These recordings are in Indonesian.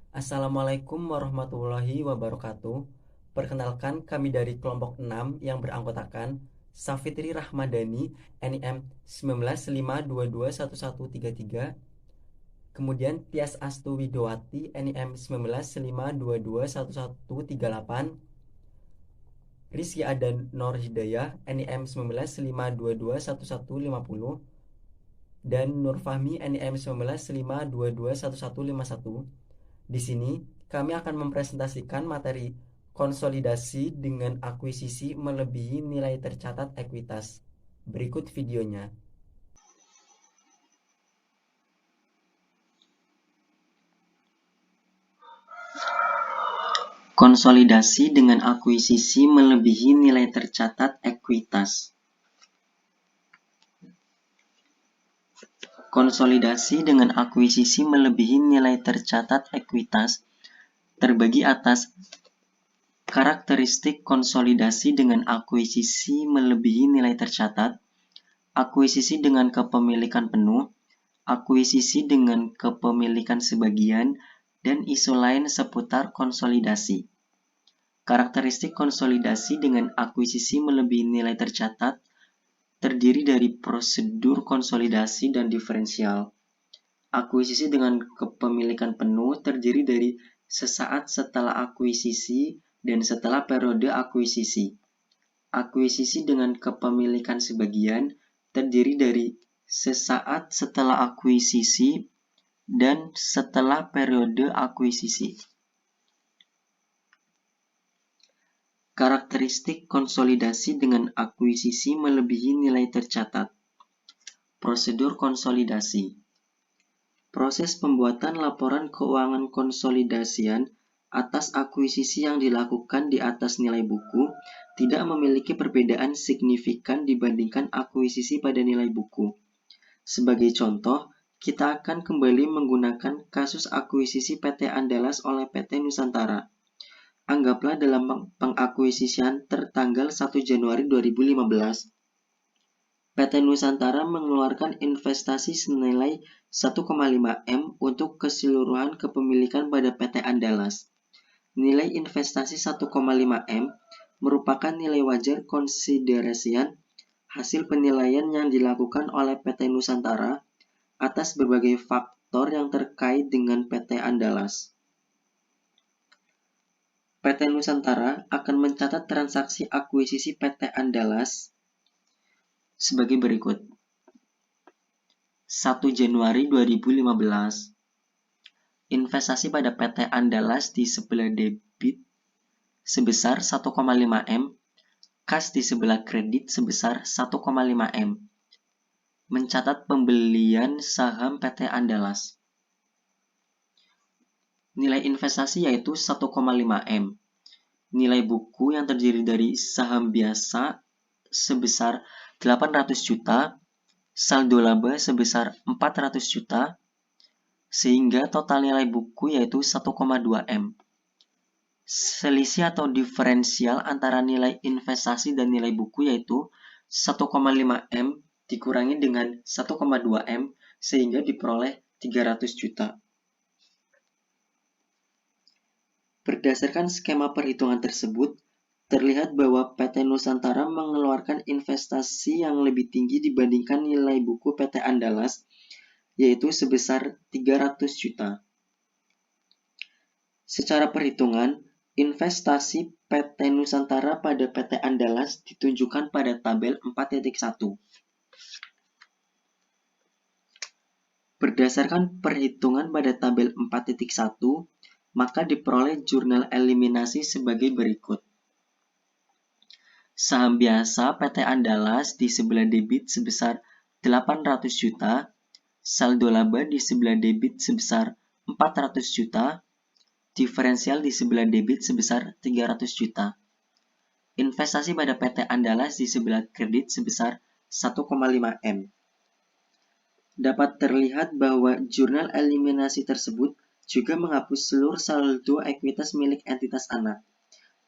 Assalamualaikum warahmatullahi wabarakatuh. Perkenalkan, kami dari kelompok 6 yang beranggotakan Safitri Rahmadani, NIM 1915221133, kemudian Tias Astu Widowati, NIM 1915221138, Rizky Adan Nur Hidayah, NIM 1915221150, dan Nur Fahmi, NIM 1915221151. Di sini kami akan mempresentasikan materi konsolidasi dengan akuisisi melebihi nilai tercatat ekuitas. Berikut videonya. Konsolidasi dengan akuisisi melebihi nilai tercatat ekuitas. Konsolidasi dengan akuisisi melebihi nilai tercatat ekuitas terbagi atas karakteristik konsolidasi dengan akuisisi melebihi nilai tercatat, akuisisi dengan kepemilikan penuh, akuisisi dengan kepemilikan sebagian, dan isu lain seputar konsolidasi. Karakteristik konsolidasi dengan akuisisi melebihi nilai tercatat terdiri dari prosedur konsolidasi dan diferensial. Akuisisi dengan kepemilikan penuh terdiri dari sesaat setelah akuisisi dan setelah periode akuisisi. Akuisisi dengan kepemilikan sebagian terdiri dari sesaat setelah akuisisi dan setelah periode akuisisi. Karakteristik konsolidasi dengan akuisisi melebihi nilai tercatat. Prosedur konsolidasi. Proses pembuatan laporan keuangan konsolidasian atas akuisisi yang dilakukan di atas nilai buku tidak memiliki perbedaan signifikan dibandingkan akuisisi pada nilai buku. Sebagai contoh, kita akan kembali menggunakan kasus akuisisi PT Andalas oleh PT Nusantara. Anggaplah dalam pengakuisisian tertanggal 1 Januari 2015, PT Nusantara mengeluarkan investasi senilai 1,5 M untuk keseluruhan kepemilikan pada PT Andalas. Nilai investasi 1,5 M merupakan nilai wajar konsiderasian hasil penilaian yang dilakukan oleh PT Nusantara atas berbagai faktor yang terkait dengan PT Andalas. PT Nusantara akan mencatat transaksi akuisisi PT Andalas sebagai berikut. 1 Januari 2015. Investasi pada PT Andalas di sebelah debit sebesar 1,5 M, kas di sebelah kredit sebesar 1,5 M. Mencatat pembelian saham PT Andalas. Nilai investasi yaitu 1,5 M. Nilai buku yang terdiri dari saham biasa sebesar 800 juta, saldo laba sebesar 400 juta, sehingga total nilai buku yaitu 1,2 M. Selisih atau diferensial antara nilai investasi dan nilai buku yaitu 1,5 M dikurangi dengan 1,2 M sehingga diperoleh 300 juta. Berdasarkan skema perhitungan tersebut, terlihat bahwa PT Nusantara mengeluarkan investasi yang lebih tinggi dibandingkan nilai buku PT Andalas, yaitu sebesar 300 juta. Secara perhitungan, investasi PT Nusantara pada PT Andalas ditunjukkan pada tabel 4.1. Berdasarkan perhitungan pada tabel 4.1, maka diperoleh jurnal eliminasi sebagai berikut. Saham biasa PT Andalas di sebelah debit sebesar 800 juta, saldo laba di sebelah debit sebesar 400 juta, diferensial di sebelah debit sebesar 300 juta. Investasi pada PT Andalas di sebelah kredit sebesar 1,5 M. Dapat terlihat bahwa jurnal eliminasi tersebut juga menghapus seluruh saldo ekuitas milik entitas anak.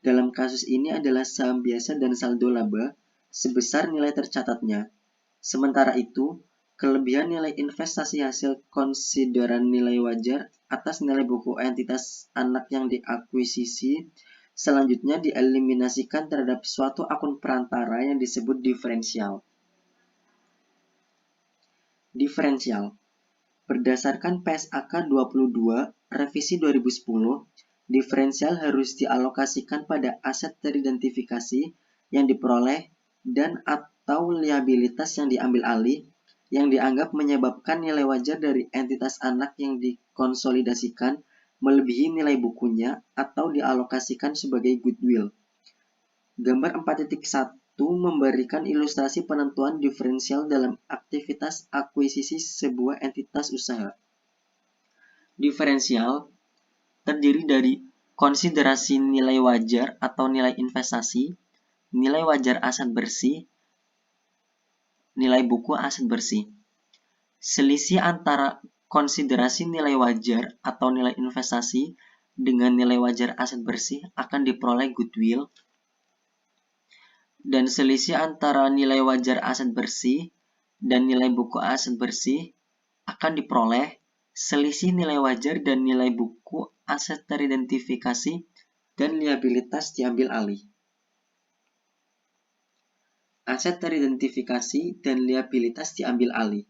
Dalam kasus ini adalah saham biasa dan saldo laba sebesar nilai tercatatnya. Sementara itu, kelebihan nilai investasi hasil konsideran nilai wajar atas nilai buku entitas anak yang diakuisisi selanjutnya dieliminasikan terhadap suatu akun perantara yang disebut diferensial. Diferensial. Berdasarkan PSAK 22 revisi 2010, diferensial harus dialokasikan pada aset teridentifikasi yang diperoleh dan atau liabilitas yang diambil alih yang dianggap menyebabkan nilai wajar dari entitas anak yang dikonsolidasikan melebihi nilai bukunya atau dialokasikan sebagai goodwill. Gambar 4.1 memberikan ilustrasi penentuan diferensial dalam aktivitas akuisisi sebuah entitas usaha. Diferensial terdiri dari konsiderasi nilai wajar atau nilai investasi, nilai wajar aset bersih, nilai buku aset bersih. Selisih antara konsiderasi nilai wajar atau nilai investasi dengan nilai wajar aset bersih akan diperoleh goodwill, dan selisih antara nilai wajar aset bersih dan nilai buku aset bersih akan diperoleh selisih nilai wajar dan nilai buku aset teridentifikasi dan liabilitas diambil alih. Aset teridentifikasi dan liabilitas diambil alih.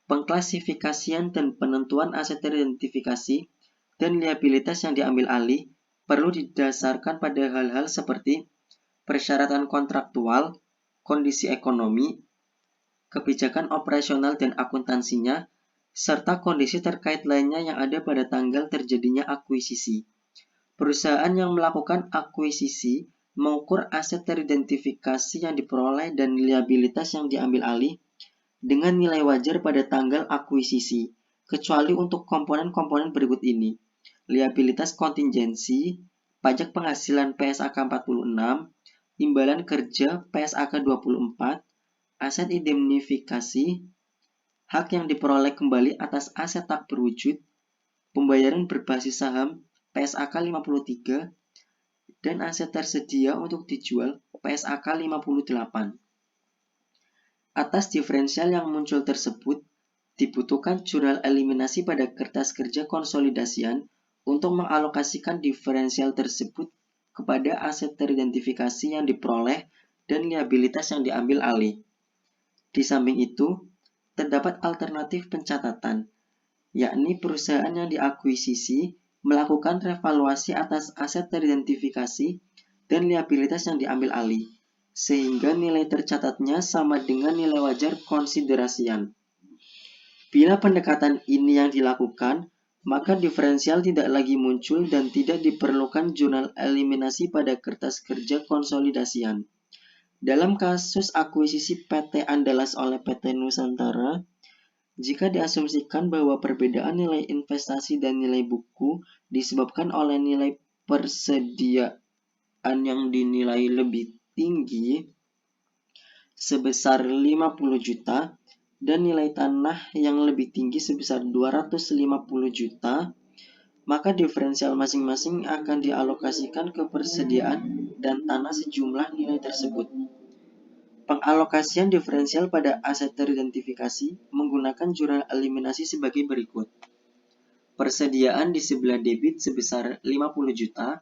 Pengklasifikasian dan penentuan aset teridentifikasi dan liabilitas yang diambil alih perlu didasarkan pada hal-hal seperti persyaratan kontraktual, kondisi ekonomi, kebijakan operasional dan akuntansinya, serta kondisi terkait lainnya yang ada pada tanggal terjadinya akuisisi. Perusahaan yang melakukan akuisisi mengukur aset teridentifikasi yang diperoleh dan liabilitas yang diambil alih dengan nilai wajar pada tanggal akuisisi, kecuali untuk komponen-komponen berikut ini: liabilitas kontingensi, pajak penghasilan PSAK 46, imbalan kerja PSAK 24, aset indemnifikasi, hak yang diperoleh kembali atas aset tak berwujud, pembayaran berbasis saham PSAK 53, dan aset tersedia untuk dijual PSAK 58. Atas diferensial yang muncul tersebut, dibutuhkan jurnal eliminasi pada kertas kerja konsolidasian untuk mengalokasikan diferensial tersebut kepada aset teridentifikasi yang diperoleh dan liabilitas yang diambil alih. Di samping itu, terdapat alternatif pencatatan, yakni perusahaan yang diakuisisi melakukan revaluasi atas aset teridentifikasi dan liabilitas yang diambil alih, sehingga nilai tercatatnya sama dengan nilai wajar konsiderasian. Bila pendekatan ini yang dilakukan, maka diferensial tidak lagi muncul dan tidak diperlukan jurnal eliminasi pada kertas kerja konsolidasian. Dalam kasus akuisisi PT Andalas oleh PT Nusantara, jika diasumsikan bahwa perbedaan nilai investasi dan nilai buku disebabkan oleh nilai persediaan yang dinilai lebih tinggi sebesar 50 juta dan nilai tanah yang lebih tinggi sebesar 250 juta, maka diferensial masing-masing akan dialokasikan ke persediaan dan tanah sejumlah nilai tersebut. Pengalokasian diferensial pada aset teridentifikasi menggunakan jurnal eliminasi sebagai berikut. Persediaan di sebelah debit sebesar 50 juta,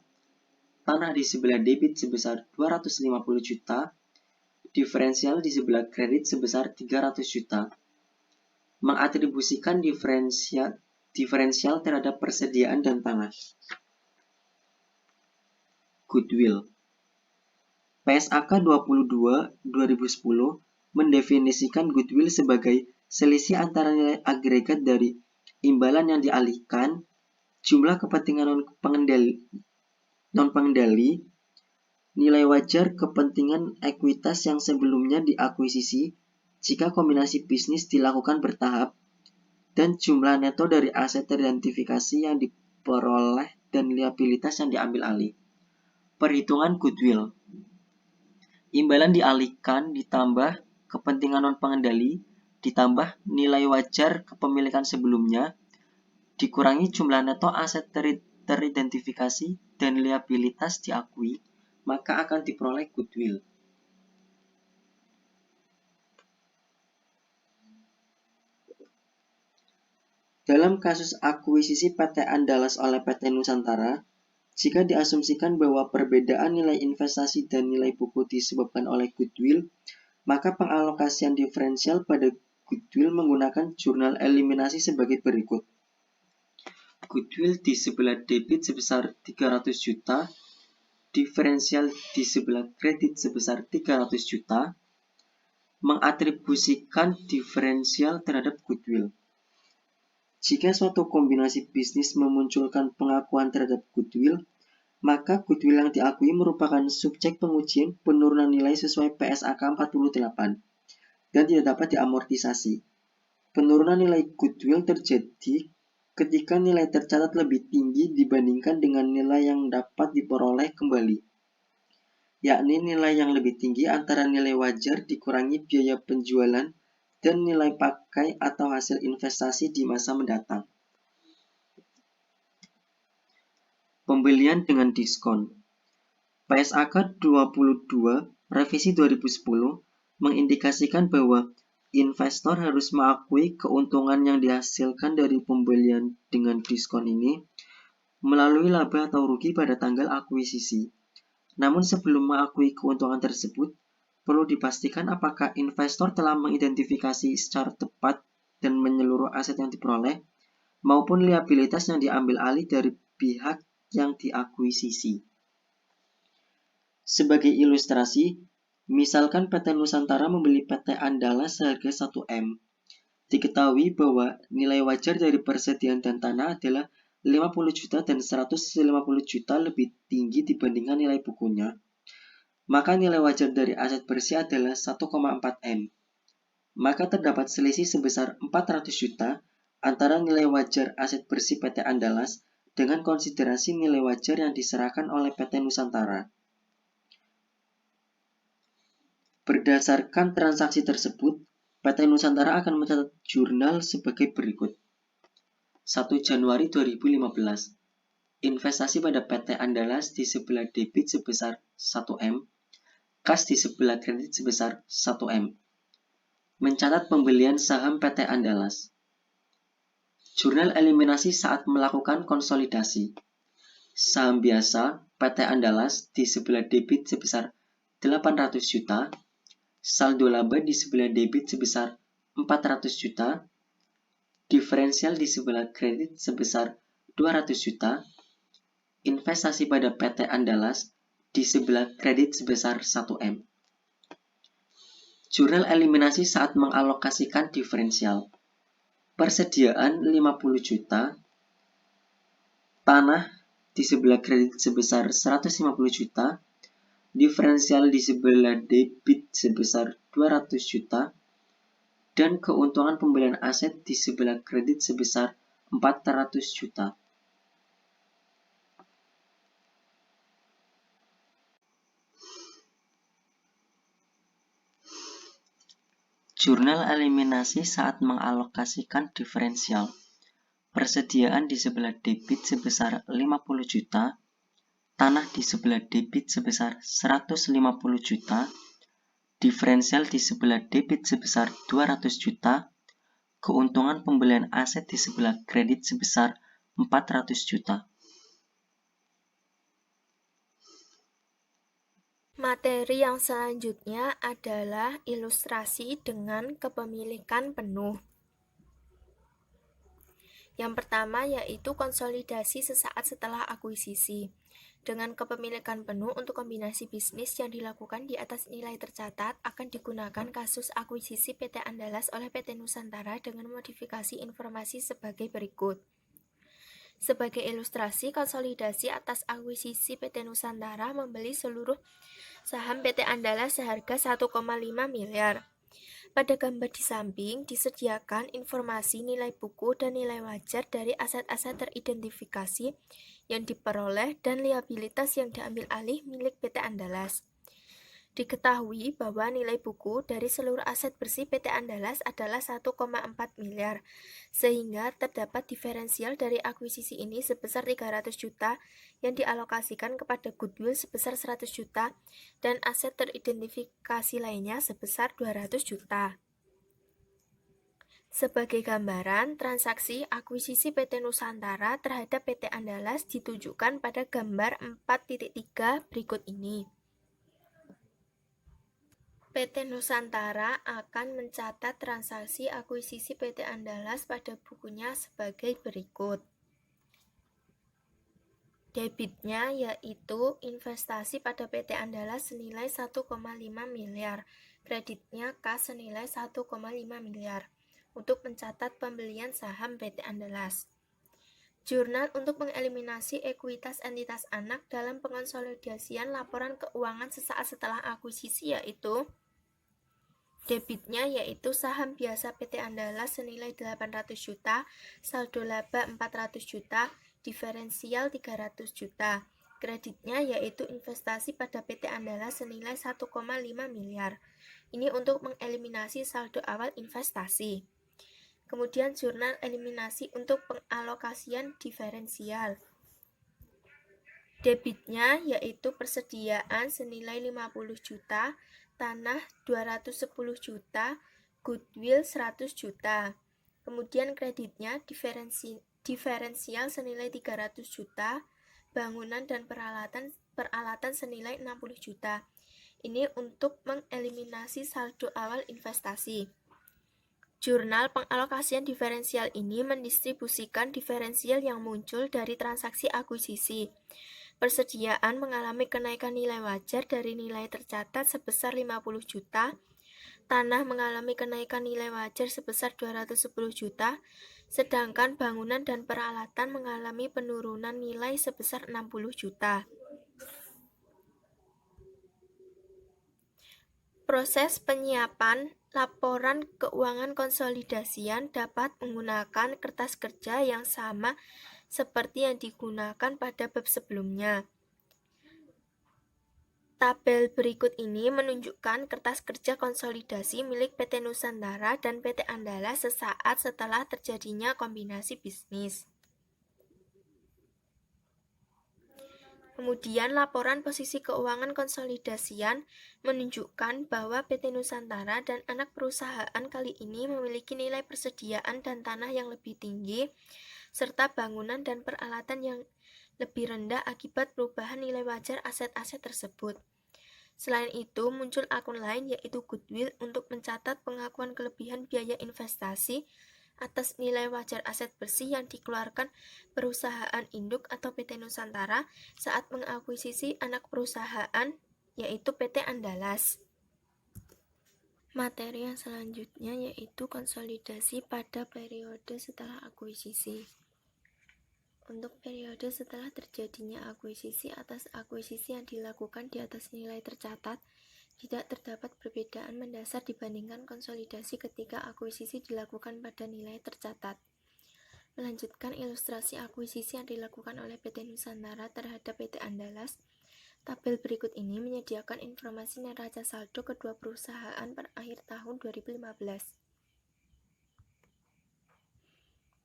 tanah di sebelah debit sebesar 250 juta, diferensial di sebelah kredit sebesar 300 juta. Mengatribusikan diferensial terhadap persediaan dan tanah. Goodwill. PSAK 22 2010 mendefinisikan goodwill sebagai selisih antara nilai agregat dari imbalan yang dialihkan, jumlah kepentingan non-pengendali, nilai wajar kepentingan ekuitas yang sebelumnya diakuisisi jika kombinasi bisnis dilakukan bertahap, dan jumlah neto dari aset teridentifikasi yang diperoleh dan liabilitas yang diambil alih. Perhitungan goodwill. Imbalan dialihkan ditambah kepentingan non-pengendali ditambah nilai wajar kepemilikan sebelumnya dikurangi jumlah neto aset teridentifikasi dan liabilitas diakui, maka akan diperoleh goodwill. Dalam kasus akuisisi PT Andalas oleh PT Nusantara, jika diasumsikan bahwa perbedaan nilai investasi dan nilai buku disebabkan oleh goodwill, maka pengalokasian diferensial pada goodwill menggunakan jurnal eliminasi sebagai berikut. Goodwill di sebelah debit sebesar 300 juta, diferensial di sebelah kredit sebesar 300 juta, mengatribusikan diferensial terhadap goodwill. Jika suatu kombinasi bisnis memunculkan pengakuan terhadap goodwill, maka goodwill yang diakui merupakan subjek pengujian penurunan nilai sesuai PSAK 48 dan tidak dapat diamortisasi. Penurunan nilai goodwill terjadi ketika nilai tercatat lebih tinggi dibandingkan dengan nilai yang dapat diperoleh kembali, yakni nilai yang lebih tinggi antara nilai wajar dikurangi biaya penjualan dan nilai pakai atau hasil investasi di masa mendatang. Pembelian dengan diskon. PSAK 22 revisi 2010 mengindikasikan bahwa investor harus mengakui keuntungan yang dihasilkan dari pembelian dengan diskon ini melalui laba atau rugi pada tanggal akuisisi. Namun sebelum mengakui keuntungan tersebut, perlu dipastikan apakah investor telah mengidentifikasi secara tepat dan menyeluruh aset yang diperoleh maupun liabilitas yang diambil alih dari pihak yang diakuisisi. Sebagai ilustrasi, misalkan PT Nusantara membeli PT Andalas seharga 1M. Diketahui bahwa nilai wajar dari persediaan dan tanah adalah 50 juta dan 150 juta lebih tinggi dibandingkan nilai bukunya. Maka nilai wajar dari aset bersih adalah 1,4 M. Maka terdapat selisih sebesar 400 juta antara nilai wajar aset bersih PT Andalas dengan konsiderasi nilai wajar yang diserahkan oleh PT Nusantara. Berdasarkan transaksi tersebut, PT Nusantara akan mencatat jurnal sebagai berikut. 1 Januari 2015. Investasi pada PT Andalas di sebelah debit sebesar 1M, kas di sebelah kredit sebesar 1M. Mencatat pembelian saham PT Andalas. Jurnal eliminasi saat melakukan konsolidasi. Saham biasa PT Andalas di sebelah debit sebesar 800 juta, saldo laba di sebelah debit sebesar 400 juta, diferensial di sebelah kredit sebesar 200 juta, investasi pada PT Andalas di sebelah kredit sebesar 1M. Jurnal eliminasi saat mengalokasikan diferensial. Persediaan 50 juta, tanah di sebelah kredit sebesar 150 juta, diferensial di sebelah debit sebesar 200 juta, dan keuntungan pembelian aset di sebelah kredit sebesar 400 juta. Jurnal eliminasi saat mengalokasikan diferensial. Persediaan di sebelah debit sebesar 50 juta, tanah di sebelah debit sebesar 150 juta, diferensial di sebelah debit sebesar 200 juta, keuntungan pembelian aset di sebelah kredit sebesar 400 juta. Materi yang selanjutnya adalah ilustrasi dengan kepemilikan penuh. Yang pertama yaitu konsolidasi sesaat setelah akuisisi. Dengan kepemilikan penuh untuk kombinasi bisnis yang dilakukan di atas nilai tercatat akan digunakan kasus akuisisi PT Andalas oleh PT Nusantara dengan modifikasi informasi sebagai berikut. Sebagai ilustrasi konsolidasi atas akuisisi PT Nusantara membeli seluruh saham PT Andalas seharga 1,5 miliar. Pada gambar di samping disediakan informasi nilai buku dan nilai wajar dari aset-aset teridentifikasi yang diperoleh dan liabilitas yang diambil alih milik PT Andalas. Diketahui bahwa nilai buku dari seluruh aset bersih PT Andalas adalah 1,4 miliar, sehingga terdapat diferensial dari akuisisi ini sebesar 300 juta yang dialokasikan kepada goodwill sebesar 100 juta dan aset teridentifikasi lainnya sebesar 200 juta. Sebagai gambaran, transaksi akuisisi PT Nusantara terhadap PT Andalas ditunjukkan pada gambar 4.3 berikut ini. PT Nusantara akan mencatat transaksi akuisisi PT Andalas pada bukunya sebagai berikut. Debitnya yaitu investasi pada PT Andalas senilai 1,5 miliar, kreditnya kas senilai 1,5 miliar untuk mencatat pembelian saham PT Andalas. Jurnal untuk mengeliminasi ekuitas entitas anak dalam pengonsolidasian laporan keuangan sesaat setelah akuisisi yaitu debitnya yaitu saham biasa PT Andalas senilai 800 juta, saldo laba 400 juta, diferensial 300 juta. Kreditnya yaitu investasi pada PT Andalas senilai 1,5 miliar. Ini untuk mengeliminasi saldo awal investasi. Kemudian jurnal eliminasi untuk pengalokasian diferensial. Debitnya yaitu persediaan senilai 50 juta, tanah 210 juta, goodwill 100 juta. Kemudian kreditnya diferensial senilai 300 juta, bangunan dan peralatan senilai 60 juta. Ini untuk mengeliminasi saldo awal investasi. Jurnal pengalokasian diferensial ini mendistribusikan diferensial yang muncul dari transaksi akuisisi. Persediaan mengalami kenaikan nilai wajar dari nilai tercatat sebesar 50 juta, tanah mengalami kenaikan nilai wajar sebesar 210 juta, sedangkan bangunan dan peralatan mengalami penurunan nilai sebesar 60 juta. Proses penyiapan laporan keuangan konsolidasian dapat menggunakan kertas kerja yang sama seperti yang digunakan pada bab sebelumnya. Tabel berikut ini menunjukkan kertas kerja konsolidasi milik PT Nusantara dan PT Andalas sesaat setelah terjadinya kombinasi bisnis. Kemudian laporan posisi keuangan konsolidasian menunjukkan bahwa PT Nusantara dan anak perusahaan kali ini memiliki nilai persediaan dan tanah yang lebih tinggi, serta bangunan dan peralatan yang lebih rendah akibat perubahan nilai wajar aset-aset tersebut. Selain itu, muncul akun lain yaitu goodwill untuk mencatat pengakuan kelebihan biaya investasi atas nilai wajar aset bersih yang dikeluarkan perusahaan induk atau PT Nusantara saat mengakuisisi anak perusahaan yaitu PT Andalas. Materi yang selanjutnya yaitu konsolidasi pada periode setelah akuisisi. Untuk periode setelah terjadinya akuisisi atas akuisisi yang dilakukan di atas nilai tercatat, tidak terdapat perbedaan mendasar dibandingkan konsolidasi ketika akuisisi dilakukan pada nilai tercatat. Melanjutkan ilustrasi akuisisi yang dilakukan oleh PT Nusantara terhadap PT Andalas, tabel berikut ini menyediakan informasi neraca saldo kedua perusahaan per akhir tahun 2015.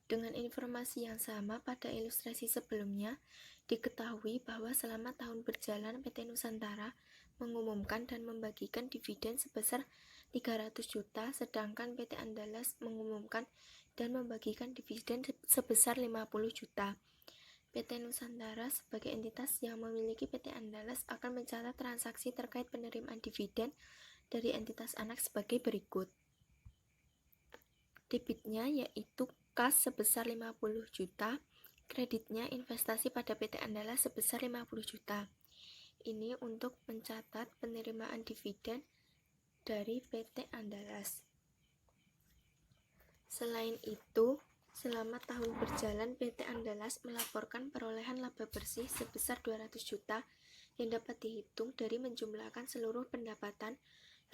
Dengan informasi yang sama pada ilustrasi sebelumnya, diketahui bahwa selama tahun berjalan PT Nusantara mengumumkan dan membagikan dividen sebesar 300 juta, sedangkan PT Andalas mengumumkan dan membagikan dividen sebesar 50 juta. PT Nusantara sebagai entitas yang memiliki PT Andalas akan mencatat transaksi terkait penerimaan dividen dari entitas anak sebagai berikut. Debitnya yaitu kas sebesar 50 juta, kreditnya investasi pada PT Andalas sebesar 50 juta. Ini untuk mencatat penerimaan dividen dari PT Andalas. Selain itu, selama tahun berjalan PT Andalas melaporkan perolehan laba bersih sebesar 200 juta yang dapat dihitung dari menjumlahkan seluruh pendapatan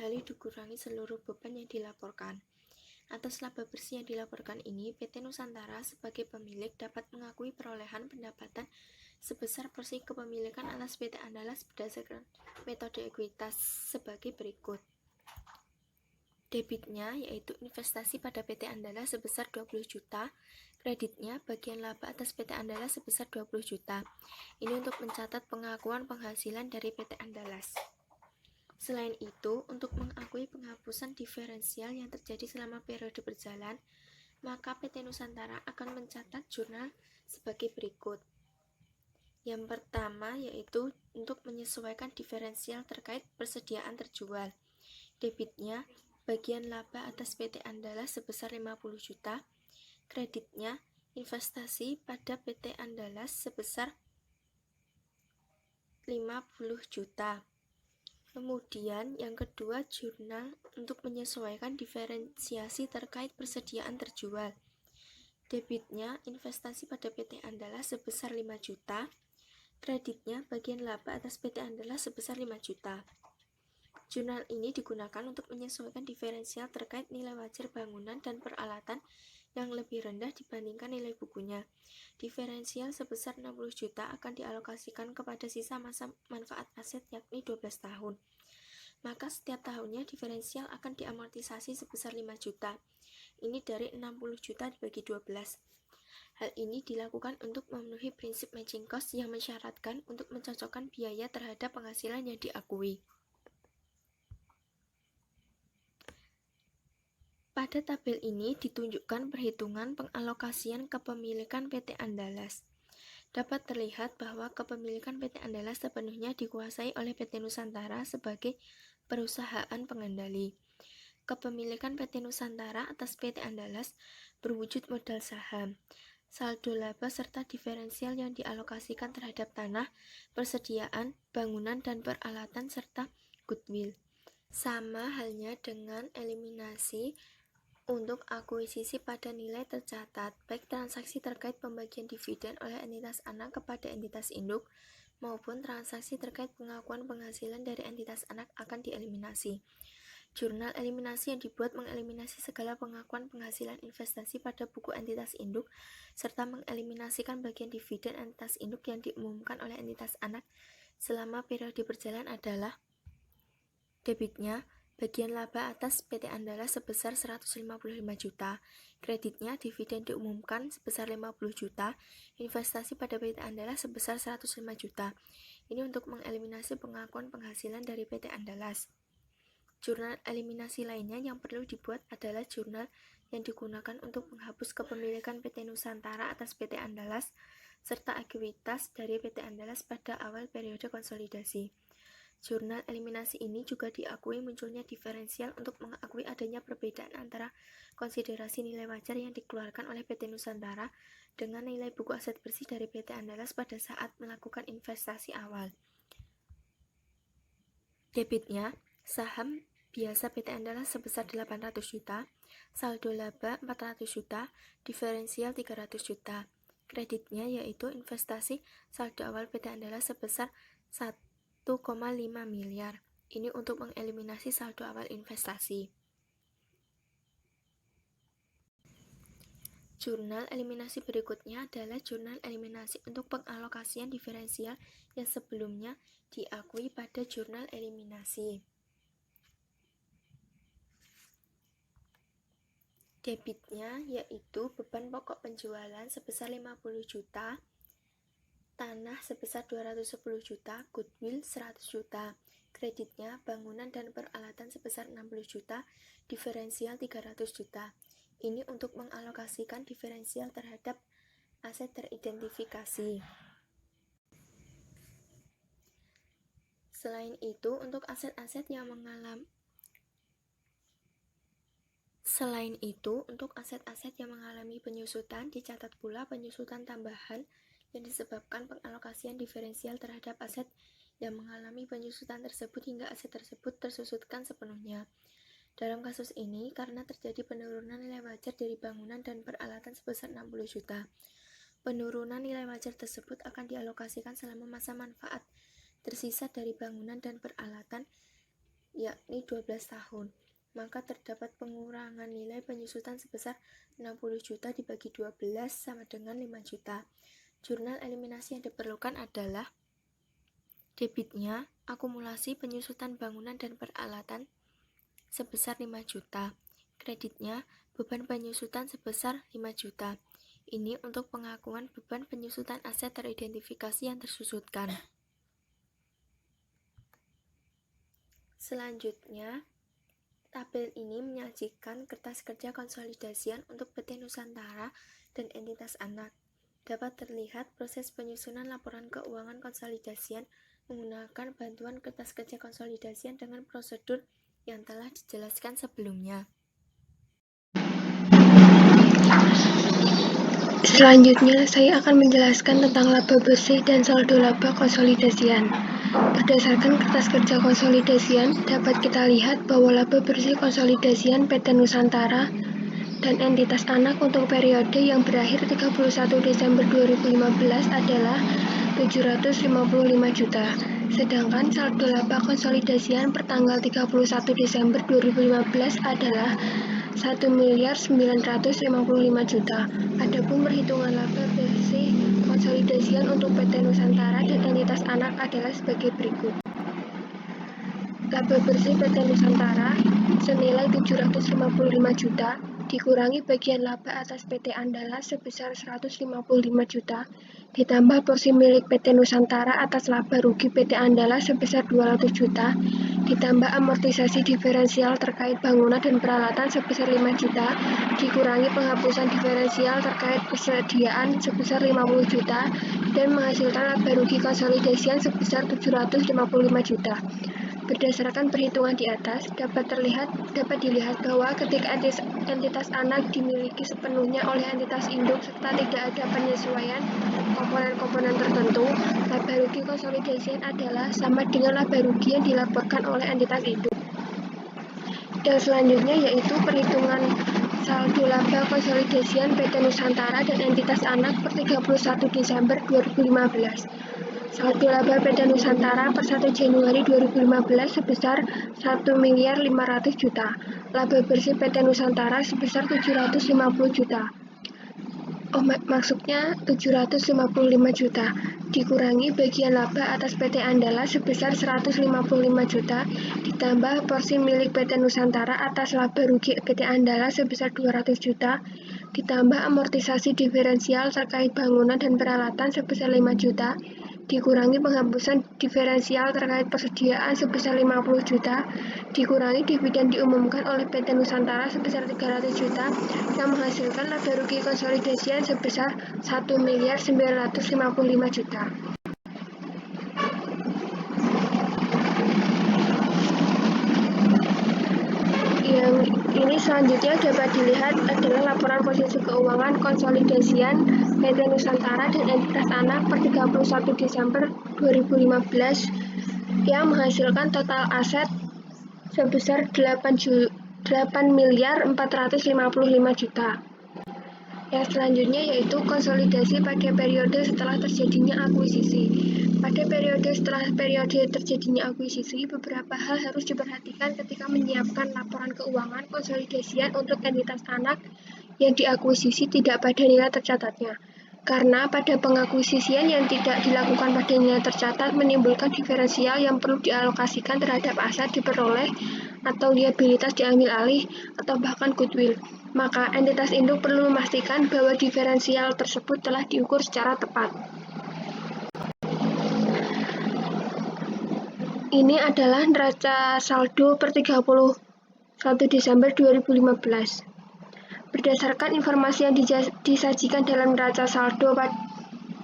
lalu dikurangi seluruh beban yang dilaporkan. Atas laba bersih yang dilaporkan ini, PT Nusantara sebagai pemilik dapat mengakui perolehan pendapatan sebesar porsi kepemilikan atas PT Andalas berdasarkan metode ekuitas sebagai berikut. Debitnya yaitu investasi pada PT Andalas sebesar 20 juta, kreditnya bagian laba atas PT Andalas sebesar 20 juta. Ini untuk mencatat pengakuan penghasilan dari PT Andalas. Selain itu, untuk mengakui penghapusan diferensial yang terjadi selama periode berjalan, maka PT Nusantara akan mencatat jurnal sebagai berikut. Yang pertama yaitu untuk menyesuaikan diferensial terkait persediaan terjual. Debitnya bagian laba atas PT Andalas sebesar 50 juta, kreditnya investasi pada PT Andalas sebesar 50 juta. Kemudian yang kedua, jurnal untuk menyesuaikan diferensiasi terkait persediaan terjual. Debitnya investasi pada PT Andalas sebesar 5 juta, kreditnya bagian laba atas PT Andalas sebesar 5 juta. Jurnal ini digunakan untuk menyesuaikan diferensial terkait nilai wajar bangunan dan peralatan yang lebih rendah dibandingkan nilai bukunya. Diferensial sebesar 60 juta akan dialokasikan kepada sisa masa manfaat aset yakni 12 tahun. Maka setiap tahunnya diferensial akan diamortisasi sebesar 5 juta. Ini dari 60 juta dibagi 12. Hal ini dilakukan untuk memenuhi prinsip matching cost yang mensyaratkan untuk mencocokkan biaya terhadap penghasilan yang diakui. Pada tabel ini ditunjukkan perhitungan pengalokasian kepemilikan PT Andalas. Dapat terlihat bahwa kepemilikan PT Andalas sepenuhnya dikuasai oleh PT Nusantara sebagai perusahaan pengendali. Kepemilikan PT Nusantara atas PT Andalas berwujud modal saham, saldo laba serta diferensial yang dialokasikan terhadap tanah, persediaan, bangunan dan peralatan serta goodwill. Sama halnya dengan eliminasi untuk akuisisi pada nilai tercatat, baik transaksi terkait pembagian dividen oleh entitas anak kepada entitas induk, maupun transaksi terkait pengakuan penghasilan dari entitas anak akan dieliminasi. Jurnal eliminasi yang dibuat mengeliminasi segala pengakuan penghasilan investasi pada buku entitas induk, serta mengeliminasikan bagian dividen entitas induk yang diumumkan oleh entitas anak selama periode berjalan adalah: debitnya bagian laba atas PT Andalas sebesar 155 juta, kreditnya dividen diumumkan sebesar 50 juta, investasi pada PT Andalas sebesar 105 juta. Ini untuk mengeliminasi pengakuan penghasilan dari PT Andalas. Jurnal eliminasi lainnya yang perlu dibuat adalah jurnal yang digunakan untuk menghapus kepemilikan PT Nusantara atas PT Andalas serta ekuitas dari PT Andalas pada awal periode konsolidasi. Jurnal eliminasi ini juga diakui munculnya diferensial untuk mengakui adanya perbedaan antara konsiderasi nilai wajar yang dikeluarkan oleh PT Nusantara dengan nilai buku aset bersih dari PT Andalas pada saat melakukan investasi awal. Debitnya, saham biasa PT Andalas sebesar 800 juta, saldo laba 400 juta, diferensial 300 juta. Kreditnya yaitu investasi saldo awal PT Andalas sebesar 1,5 miliar. Ini untuk mengeliminasi saldo awal investasi. Jurnal eliminasi berikutnya adalah jurnal eliminasi untuk pengalokasian diferensial yang sebelumnya diakui pada jurnal eliminasi. Debitnya yaitu beban pokok penjualan sebesar 50 juta, tanah sebesar 210 juta, goodwill 100 juta. Kreditnya bangunan dan peralatan sebesar 60 juta, diferensial 300 juta. Ini untuk mengalokasikan diferensial terhadap aset teridentifikasi. Selain itu, untuk aset-aset yang mengalami penyusutan, dicatat pula penyusutan tambahan yang disebabkan pengalokasian diferensial terhadap aset yang mengalami penyusutan tersebut hingga aset tersebut tersusutkan sepenuhnya. Dalam kasus ini, karena terjadi penurunan nilai wajar dari bangunan dan peralatan sebesar 60 juta, penurunan nilai wajar tersebut akan dialokasikan selama masa manfaat tersisa dari bangunan dan peralatan, yakni 12 tahun. Maka terdapat pengurangan nilai penyusutan sebesar 60 juta dibagi 12 sama dengan 5 juta. Jurnal eliminasi yang diperlukan adalah: debitnya akumulasi penyusutan bangunan dan peralatan sebesar 5 juta, kreditnya beban penyusutan sebesar 5 juta. Ini untuk pengakuan beban penyusutan aset teridentifikasi yang tersusutkan. Selanjutnya, Tabel ini menyajikan kertas kerja konsolidasian untuk PT Nusantara dan entitas anak. Dapat terlihat proses penyusunan laporan keuangan konsolidasian menggunakan bantuan kertas kerja konsolidasian dengan prosedur yang telah dijelaskan sebelumnya. Selanjutnya, saya akan menjelaskan tentang laba bersih dan saldo laba konsolidasian. Berdasarkan kertas kerja konsolidasian, dapat kita lihat bahwa laba bersih konsolidasian PT Nusantara dan entitas anak untuk periode yang berakhir 31 Desember 2015 adalah 755 juta. Sedangkan saldo laba konsolidasian pertanggal 31 Desember 2015 adalah 1.955 juta. Adapun perhitungan laba bersih konsolidasian untuk PT Nusantara dan entitas anak adalah sebagai berikut. Laba bersih PT Nusantara senilai 755 juta dikurangi bagian laba atas PT Andalas sebesar 155 juta ditambah porsi milik PT Nusantara atas laba rugi PT Andalas sebesar 200 juta ditambah amortisasi diferensial terkait bangunan dan peralatan sebesar 5 juta dikurangi penghapusan diferensial terkait persediaan sebesar 50 juta dan menghasilkan laba rugi konsolidasian sebesar 755 juta. Berdasarkan perhitungan di atas, dapat dilihat bahwa ketika entitas anak dimiliki sepenuhnya oleh entitas induk serta tidak ada penyesuaian komponen-komponen tertentu, laba rugi konsolidasian adalah sama dengan laba rugi yang dilaporkan oleh entitas induk. Dan selanjutnya yaitu perhitungan saldo laba konsolidasian PT Nusantara dan entitas anak per 31 Desember 2015. Saldo laba PT Nusantara per 1 Januari 2015 sebesar 1.500 juta. Laba bersih PT Nusantara sebesar 750 juta. Maksudnya 755 juta. Dikurangi bagian laba atas PT Andalas sebesar 155 juta ditambah porsi milik PT Nusantara atas laba rugi PT Andalas sebesar 200 juta ditambah amortisasi diferensial terkait bangunan dan peralatan sebesar 5 juta dikurangi penghapusan diferensial terkait persediaan sebesar 50 juta, dikurangi dividen diumumkan oleh PT Nusantara sebesar 300 juta, yang menghasilkan laba rugi konsolidasian sebesar 1.955 juta. Yang ini selanjutnya dapat dilihat adalah laporan posisi keuangan konsolidasian PT Nusantara dan entitas anak per 31 Desember 2015 yang menghasilkan total aset sebesar 8.455 juta. Yang selanjutnya yaitu konsolidasi pada periode setelah terjadinya akuisisi. Pada periode setelah periode terjadinya akuisisi, beberapa hal harus diperhatikan ketika menyiapkan laporan keuangan konsolidasian untuk entitas anak yang diakuisisi tidak pada nilai tercatatnya. Karena pada pengakuisisian yang tidak dilakukan pada nilai tercatat menimbulkan diferensial yang perlu dialokasikan terhadap aset diperoleh atau liabilitas diambil alih atau bahkan goodwill. Maka entitas induk perlu memastikan bahwa diferensial tersebut telah diukur secara tepat. Ini adalah neraca saldo per 31 Desember 2015. Berdasarkan informasi yang disajikan dalam neraca saldo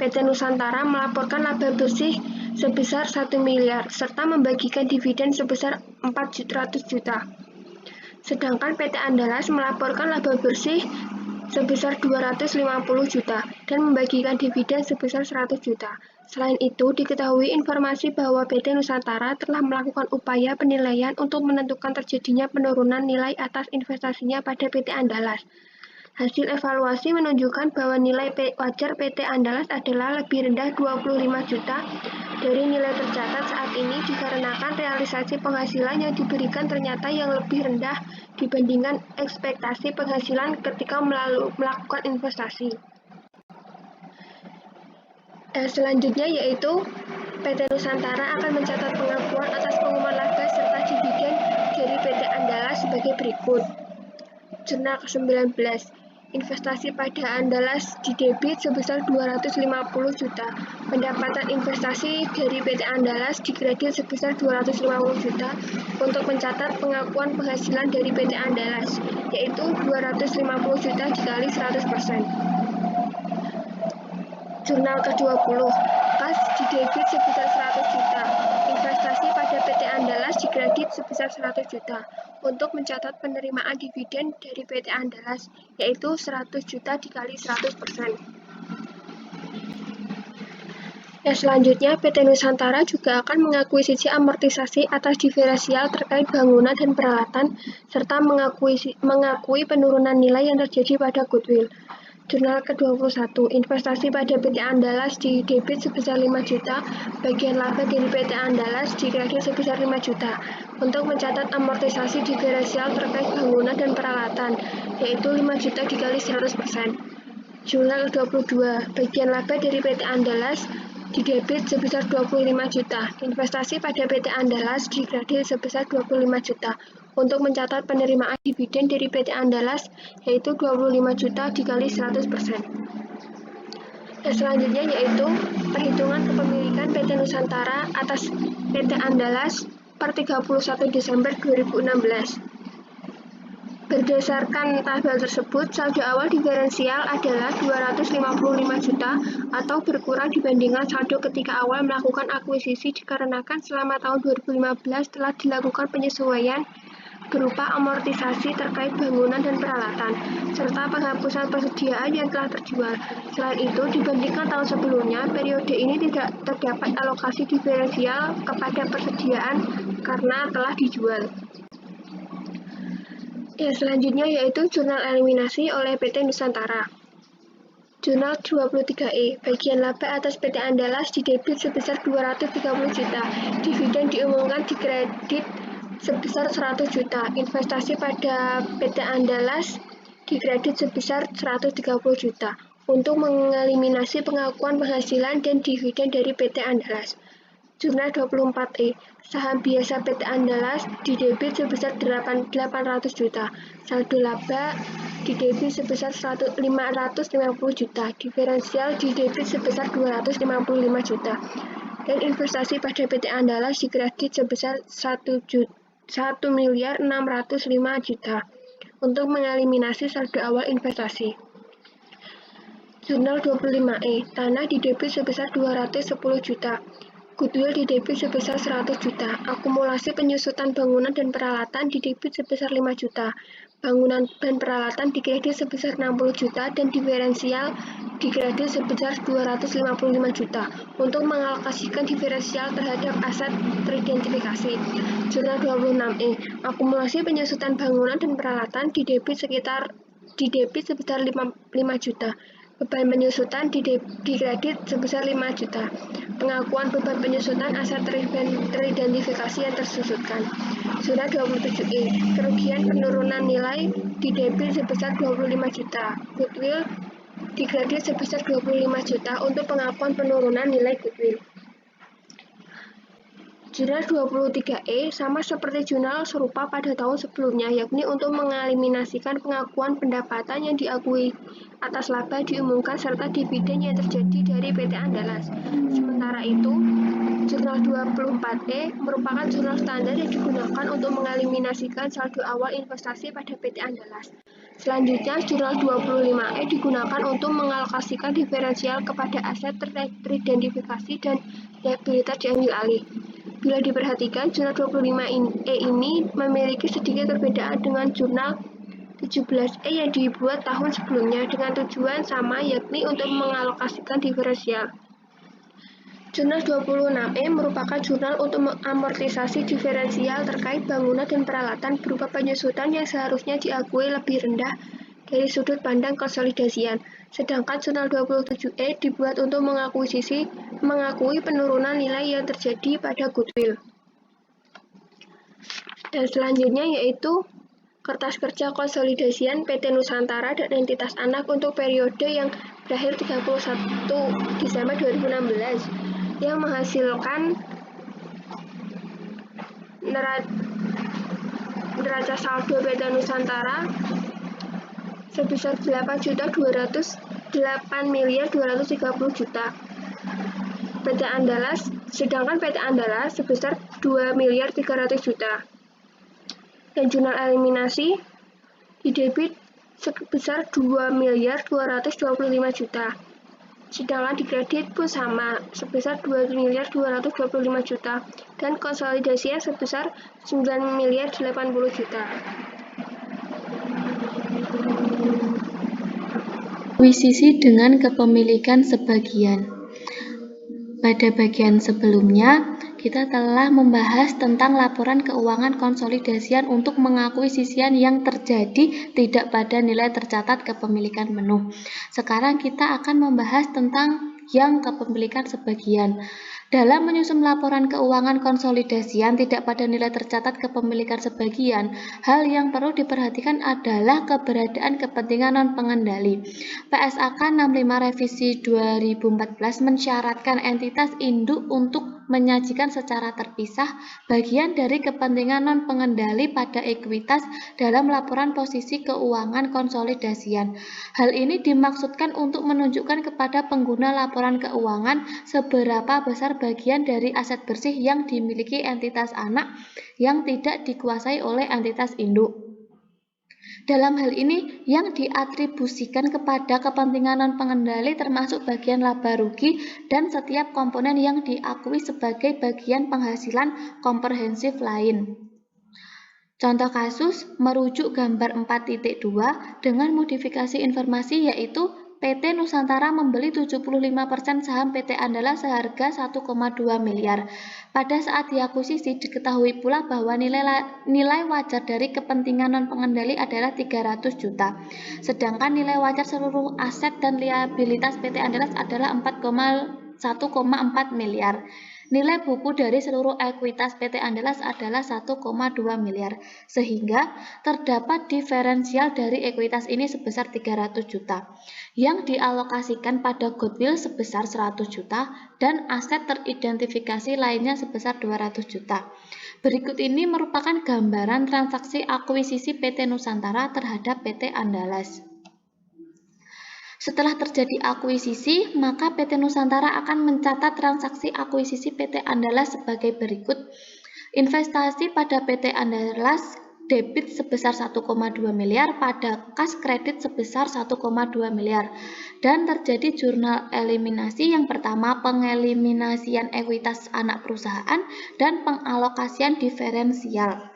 PT Nusantara melaporkan laba bersih sebesar 1 miliar serta membagikan dividen sebesar 400 juta. Sedangkan PT Andalas melaporkan laba bersih sebesar 250 juta dan membagikan dividen sebesar 100 juta. Selain itu, diketahui informasi bahwa PT Nusantara telah melakukan upaya penilaian untuk menentukan terjadinya penurunan nilai atas investasinya pada PT Andalas. Hasil evaluasi menunjukkan bahwa nilai wajar PT Andalas adalah lebih rendah 25 juta dari nilai tercatat saat ini dikarenakan realisasi penghasilan yang diberikan ternyata yang lebih rendah dibandingkan ekspektasi penghasilan ketika melakukan investasi. Selanjutnya yaitu PT Nusantara akan mencatat pengakuan atas pengumuman laba serta dividen dari PT Andalas sebagai berikut. Jurnal ke-19. Investasi pada Andalas didebit sebesar 250 juta. Pendapatan investasi dari PT Andalas dikredit sebesar 250 juta untuk mencatat pengakuan penghasilan dari PT Andalas, yaitu 250 juta dikali 100%. Jurnal ke-20, kas didebit sebesar 100 juta. Investasi pada PT Andalas dikredit sebesar 100 juta untuk mencatat penerimaan dividen dari PT Andalas, yaitu 100 juta dikali 100%. Selanjutnya, PT Nusantara juga akan mengakuisisi amortisasi atas diferensial terkait bangunan dan peralatan, serta mengakui penurunan nilai yang terjadi pada goodwill. Jurnal ke-21, investasi pada PT Andalas didebit sebesar 5 juta, bagian laba dari PT Andalas dikredit sebesar 5 juta, untuk mencatat amortisasi diferensial terkait bangunan dan peralatan, yaitu 5 juta dikali 100%. Jurnal ke-22, bagian laba dari PT Andalas didebit sebesar 25 juta, investasi pada PT Andalas dikredit sebesar 25 juta, untuk mencatat penerimaan dividen dari PT Andalas, yaitu 25 juta dikali 100%. Selanjutnya yaitu perhitungan kepemilikan PT Nusantara atas PT Andalas per 31 Desember 2016. Berdasarkan tabel tersebut, saldo awal diferensial adalah 255 juta atau berkurang dibandingkan saldo ketika awal melakukan akuisisi dikarenakan selama tahun 2015 telah dilakukan penyesuaian berupa amortisasi terkait bangunan dan peralatan, serta penghapusan persediaan yang telah terjual. Selain itu, dibandingkan tahun sebelumnya, periode ini tidak terdapat alokasi diferensial kepada persediaan karena telah dijual. Selanjutnya yaitu jurnal eliminasi oleh PT Nusantara. Jurnal 23E, bagian laba atas PT Andalas didebit sebesar 230 juta, dividen diumumkan dikredit sebesar 100 juta, investasi pada PT Andalas dikredit sebesar 130 juta, untuk mengeliminasi pengakuan penghasilan dan dividen dari PT Andalas. Jurnal 24E, saham biasa PT Andalas didebit sebesar 800 juta, saldo laba didebit sebesar 550 juta, diferensial didebit sebesar 255 juta, dan investasi pada PT Andalas dikredit sebesar 1.605 juta untuk mengeliminasi saldo awal investasi. Jurnal 25E, tanah didebit sebesar 210 juta. Goodwill didebit sebesar 100 juta, akumulasi penyusutan bangunan dan peralatan didebit sebesar 5 juta, bangunan dan peralatan dikredit sebesar 60 juta, dan diferensial dikredit sebesar 255 juta, untuk mengalokasikan diferensial terhadap aset teridentifikasi. Jurnal 26E, akumulasi penyusutan bangunan dan peralatan didebit sebesar 5 juta. Beban penyusutan dikredit sebesar 5 juta. Pengakuan beban penyusutan aset teridentifikasi yang tersusutkan. Jurnal 27E, kerugian penurunan nilai didebit sebesar 25 juta. Goodwill dikredit sebesar 25 juta untuk pengakuan penurunan nilai goodwill. Jurnal 23E sama seperti jurnal serupa pada tahun sebelumnya, yakni untuk mengeliminasikan pengakuan pendapatan yang diakui atas laba diumumkan serta dividen yang terjadi dari PT Andalas. Sementara itu, jurnal 24E merupakan jurnal standar yang digunakan untuk mengeliminasikan saldo awal investasi pada PT Andalas. Selanjutnya, jurnal 25E digunakan untuk mengalokasikan diferensial kepada aset teridentifikasi dan liabilitas diambil alih. Bila diperhatikan, jurnal 25E ini memiliki sedikit perbedaan dengan jurnal 17E yang dibuat tahun sebelumnya dengan tujuan sama, yakni untuk mengalokasikan diferensial. Jurnal 26E merupakan jurnal untuk amortisasi diferensial terkait bangunan dan peralatan berupa penyusutan yang seharusnya diakui lebih rendah dari sudut pandang konsolidasian. Sedangkan jurnal 27E dibuat untuk mengakui penurunan nilai yang terjadi pada goodwill. Dan selanjutnya yaitu kertas kerja konsolidasian PT Nusantara dan entitas anak untuk periode yang berakhir 31 Desember 2016 yang menghasilkan neraca saldo PT Nusantara sebesar 8.208.230.000.000. Sedangkan PT Andalas sebesar 2.300.000.000. Dan jurnal eliminasi didebit sebesar 2.225.000.000. Sedangkan dikredit pun sama, sebesar 2.225.000.000 dan konsolidasinya sebesar 9.080.000.000. Akuisisi dengan kepemilikan sebagian. Pada bagian sebelumnya, kita telah membahas tentang laporan keuangan konsolidasian untuk mengakuisisian yang terjadi tidak pada nilai tercatat kepemilikan penuh. Sekarang kita akan membahas tentang yang kepemilikan sebagian. Dalam menyusun laporan keuangan konsolidasian tidak pada nilai tercatat kepemilikan sebagian, hal yang perlu diperhatikan adalah keberadaan kepentingan non-pengendali. PSAK 65 Revisi 2014 mensyaratkan entitas induk untuk menyajikan secara terpisah bagian dari kepentingan non-pengendali pada ekuitas dalam laporan posisi keuangan konsolidasian. Hal ini dimaksudkan untuk menunjukkan kepada pengguna laporan keuangan seberapa besar bagian dari aset bersih yang dimiliki entitas anak yang tidak dikuasai oleh entitas induk. Dalam hal ini, yang diatribusikan kepada kepentingan non-pengendali termasuk bagian laba rugi dan setiap komponen yang diakui sebagai bagian penghasilan komprehensif lain. Contoh kasus merujuk gambar 4.2 dengan modifikasi informasi yaitu PT Nusantara membeli 75% saham PT Andalas seharga 1,2 miliar. Pada saat diakuisisi diketahui pula bahwa nilai wajar dari kepentingan non-pengendali adalah 300 juta. Sedangkan nilai wajar seluruh aset dan liabilitas PT Andalas adalah 1,4 miliar. Nilai buku dari seluruh ekuitas PT Andalas adalah 1,2 miliar, sehingga terdapat diferensial dari ekuitas ini sebesar 300 juta, yang dialokasikan pada goodwill sebesar 100 juta dan aset teridentifikasi lainnya sebesar 200 juta. Berikut ini merupakan gambaran transaksi akuisisi PT Nusantara terhadap PT Andalas. Setelah terjadi akuisisi, maka PT Nusantara akan mencatat transaksi akuisisi PT Andalas sebagai berikut. Investasi pada PT Andalas debit sebesar 1,2 miliar pada kas kredit sebesar 1,2 miliar. Dan terjadi jurnal eliminasi yang pertama pengeliminasian ekuitas anak perusahaan dan pengalokasian diferensial.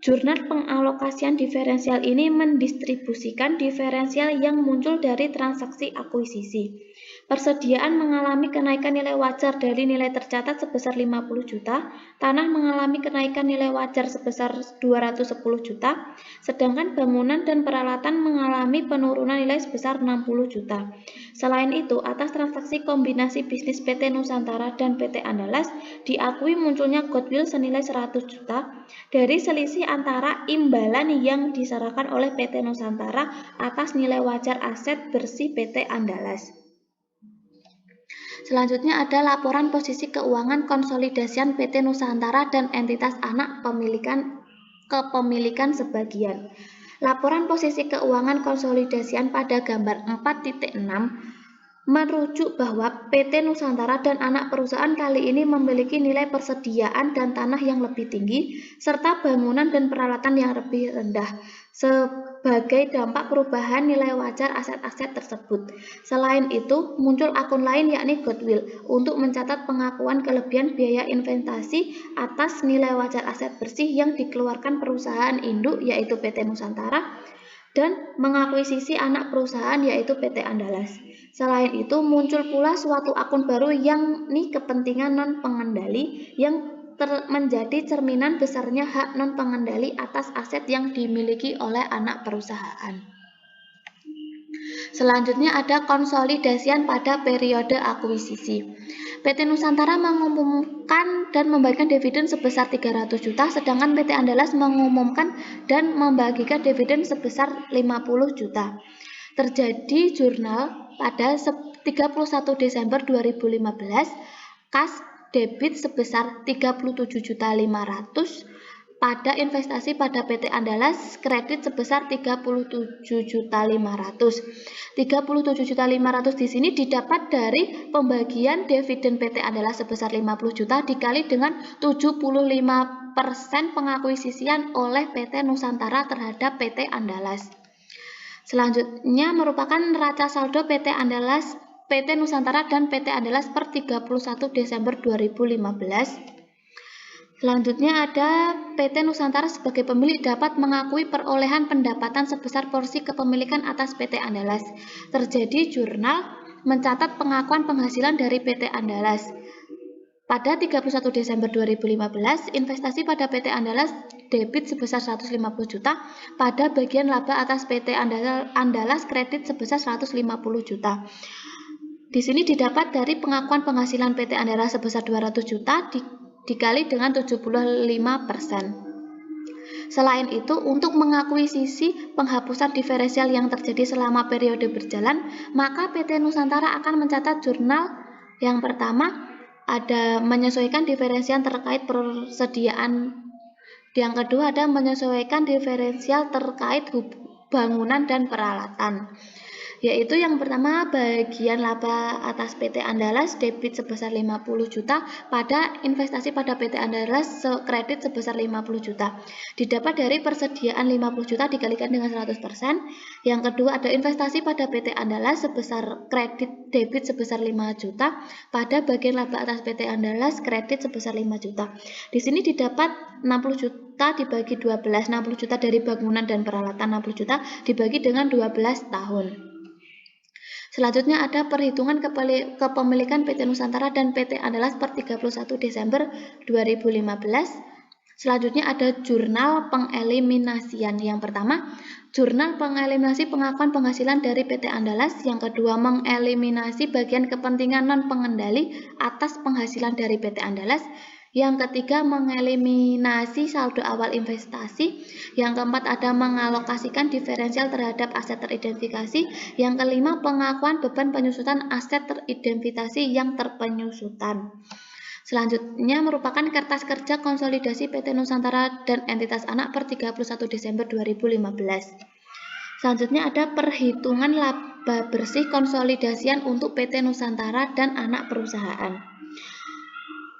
Jurnal pengalokasian diferensial ini mendistribusikan diferensial yang muncul dari transaksi akuisisi. Persediaan mengalami kenaikan nilai wajar dari nilai tercatat sebesar 50 juta, tanah mengalami kenaikan nilai wajar sebesar 210 juta, sedangkan bangunan dan peralatan mengalami penurunan nilai sebesar 60 juta. Selain itu, atas transaksi kombinasi bisnis PT Nusantara dan PT Andalas, diakui munculnya goodwill senilai 100 juta dari selisih antara imbalan yang diserahkan oleh PT Nusantara atas nilai wajar aset bersih PT Andalas. Selanjutnya ada laporan posisi keuangan konsolidasian PT Nusantara dan entitas anak kepemilikan sebagian. Laporan posisi keuangan konsolidasian pada gambar 4.6 merujuk bahwa PT Nusantara dan anak perusahaan kali ini memiliki nilai persediaan dan tanah yang lebih tinggi serta bangunan dan peralatan yang lebih rendah sebagai dampak perubahan nilai wajar aset-aset tersebut. Selain itu, muncul akun lain yakni goodwill untuk mencatat pengakuan kelebihan biaya investasi atas nilai wajar aset bersih yang dikeluarkan perusahaan induk yaitu PT Nusantara dan mengakuisisi anak perusahaan yaitu PT Andalas. Selain itu, muncul pula suatu akun baru yakni kepentingan non-pengendali yang menjadi cerminan besarnya hak non-pengendali atas aset yang dimiliki oleh anak perusahaan. Selanjutnya ada konsolidasian pada periode akuisisi. PT Nusantara mengumumkan dan membagikan dividen sebesar 300 juta, sedangkan PT Andalas mengumumkan dan membagikan dividen sebesar 50 juta. Terjadi jurnal pada 31 Desember 2015, kas debit sebesar 37.500.000, pada investasi pada PT Andalas kredit sebesar 37.500. 37.500 di sini didapat dari pembagian dividen PT Andalas sebesar 50 juta dikali dengan 75% pengakuisisian oleh PT Nusantara terhadap PT Andalas. Selanjutnya merupakan neraca saldo PT Andalas, PT Nusantara dan PT Andalas per 31 Desember 2015. Selanjutnya ada PT Nusantara sebagai pemilik dapat mengakui perolehan pendapatan sebesar porsi kepemilikan atas PT Andalas. Terjadi jurnal mencatat pengakuan penghasilan dari PT Andalas. Pada 31 Desember 2015, investasi pada PT Andalas debit sebesar 150 juta, pada bagian laba atas PT Andalas kredit sebesar 150 juta. Di sini didapat dari pengakuan penghasilan PT Andalas sebesar 200 juta dikali dengan 75%. Selain itu, untuk mengakuisisi penghapusan diferensial yang terjadi selama periode berjalan, maka PT Nusantara akan mencatat jurnal yang pertama ada menyesuaikan diferensial terkait persediaan. Yang kedua ada menyesuaikan diferensial terkait bangunan dan peralatan. Yaitu yang pertama bagian laba atas PT Andalas debit sebesar 50 juta pada investasi pada PT Andalas kredit sebesar 50 juta. Didapat dari persediaan 50 juta dikalikan dengan 100%. Yang kedua ada investasi pada PT Andalas sebesar kredit debit sebesar 5 juta pada bagian laba atas PT Andalas kredit sebesar 5 juta. Di sini didapat 60 juta dibagi 12, 60 juta dari bangunan dan peralatan, 60 juta dibagi dengan 12 tahun. Selanjutnya ada perhitungan kepemilikan PT Nusantara dan PT Andalas per 31 Desember 2015. Selanjutnya ada jurnal pengeliminasian. Yang pertama, jurnal pengeliminasi pengakuan penghasilan dari PT Andalas. Yang kedua, mengeliminasi bagian kepentingan non-pengendali atas penghasilan dari PT Andalas. Yang ketiga, mengeliminasi saldo awal investasi. Yang keempat, ada mengalokasikan diferensial terhadap aset teridentifikasi. Yang kelima, pengakuan beban penyusutan aset teridentifikasi yang terpenyusutan. Selanjutnya merupakan kertas kerja konsolidasi PT Nusantara dan entitas anak per 31 Desember 2015. Selanjutnya ada perhitungan laba bersih konsolidasian untuk PT Nusantara dan anak perusahaan.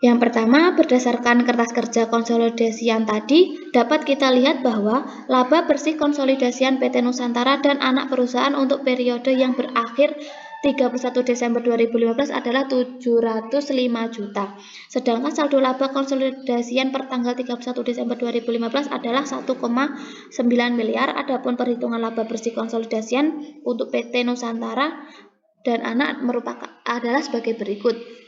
Yang pertama, berdasarkan kertas kerja konsolidasian tadi, dapat kita lihat bahwa laba bersih konsolidasian PT Nusantara dan anak perusahaan untuk periode yang berakhir 31 Desember 2015 adalah 705 juta. Sedangkan saldo laba konsolidasian per tanggal 31 Desember 2015 adalah 1,9 miliar. Adapun perhitungan laba bersih konsolidasian untuk PT Nusantara dan anak adalah sebagai berikut.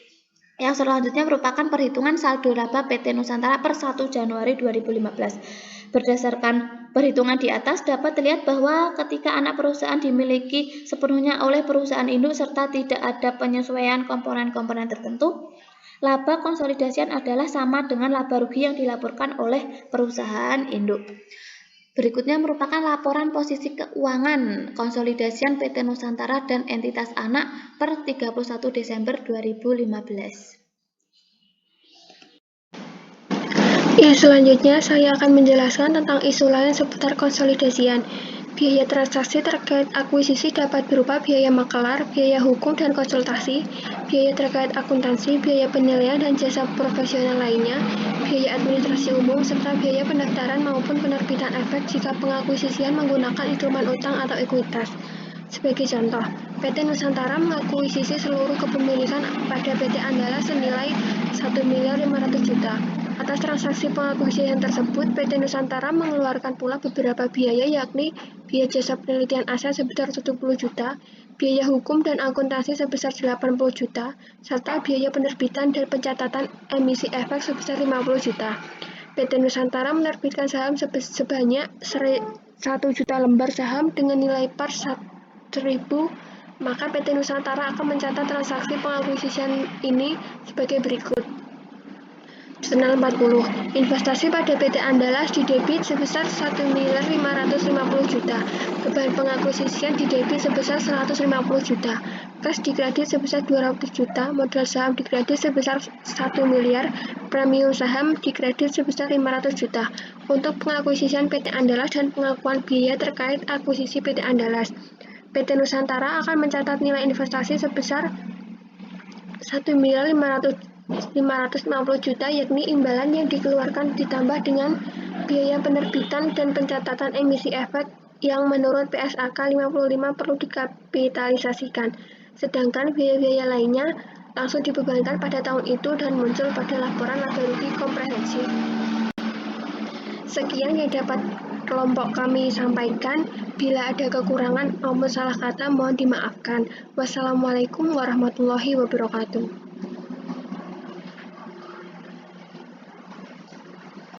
Yang selanjutnya merupakan perhitungan saldo laba PT Nusantara per 1 Januari 2015. Berdasarkan perhitungan di atas dapat terlihat bahwa ketika anak perusahaan dimiliki sepenuhnya oleh perusahaan induk serta tidak ada penyesuaian komponen-komponen tertentu, laba konsolidasian adalah sama dengan laba rugi yang dilaporkan oleh perusahaan induk. Berikutnya merupakan laporan posisi keuangan konsolidasian PT Nusantara dan entitas anak per 31 Desember 2015. Ya, selanjutnya saya akan menjelaskan tentang isu lain seputar konsolidasian. Biaya transaksi terkait akuisisi dapat berupa biaya makelar, biaya hukum dan konsultasi, biaya terkait akuntansi, biaya penilaian dan jasa profesional lainnya, biaya administrasi umum, serta biaya pendaftaran maupun penerbitan efek jika pengakuisisian menggunakan instrumen utang atau ekuitas. Sebagai contoh, PT Nusantara mengakuisisi seluruh kepemilikan pada PT Andalas senilai 1.500.000 juta. Atas transaksi pengakuisisian tersebut, PT Nusantara mengeluarkan pula beberapa biaya yakni biaya jasa penelitian aset sebesar 70 juta, biaya hukum dan akuntansi sebesar 80 juta, serta biaya penerbitan dan pencatatan emisi efek sebesar 50 juta. PT Nusantara menerbitkan saham sebanyak 1 juta lembar saham dengan nilai par 1.000, maka PT Nusantara akan mencatat transaksi pengakuisisian ini sebagai berikut. Jurnal 40. Investasi pada PT Andalas didebit sebesar 1.550.000 juta. Beban pengakuisisian didebit sebesar 150 juta. Kas dikredit sebesar 200 juta, modal saham dikredit sebesar 1 miliar, premium saham dikredit sebesar 500 juta. Untuk pengakuisisian PT Andalas dan pengakuan biaya terkait akuisisi PT Andalas, PT Nusantara akan mencatat nilai investasi sebesar 1.550 juta, yakni imbalan yang dikeluarkan ditambah dengan biaya penerbitan dan pencatatan emisi efek yang menurut PSAK 55 perlu dikapitalisasikan. Sedangkan biaya-biaya lainnya langsung dibebankan pada tahun itu dan muncul pada laporan laba rugi komprehensif. Sekian yang dapat kelompok kami sampaikan. Bila ada kekurangan maupun salah kata mohon dimaafkan. Wassalamualaikum warahmatullahi wabarakatuh.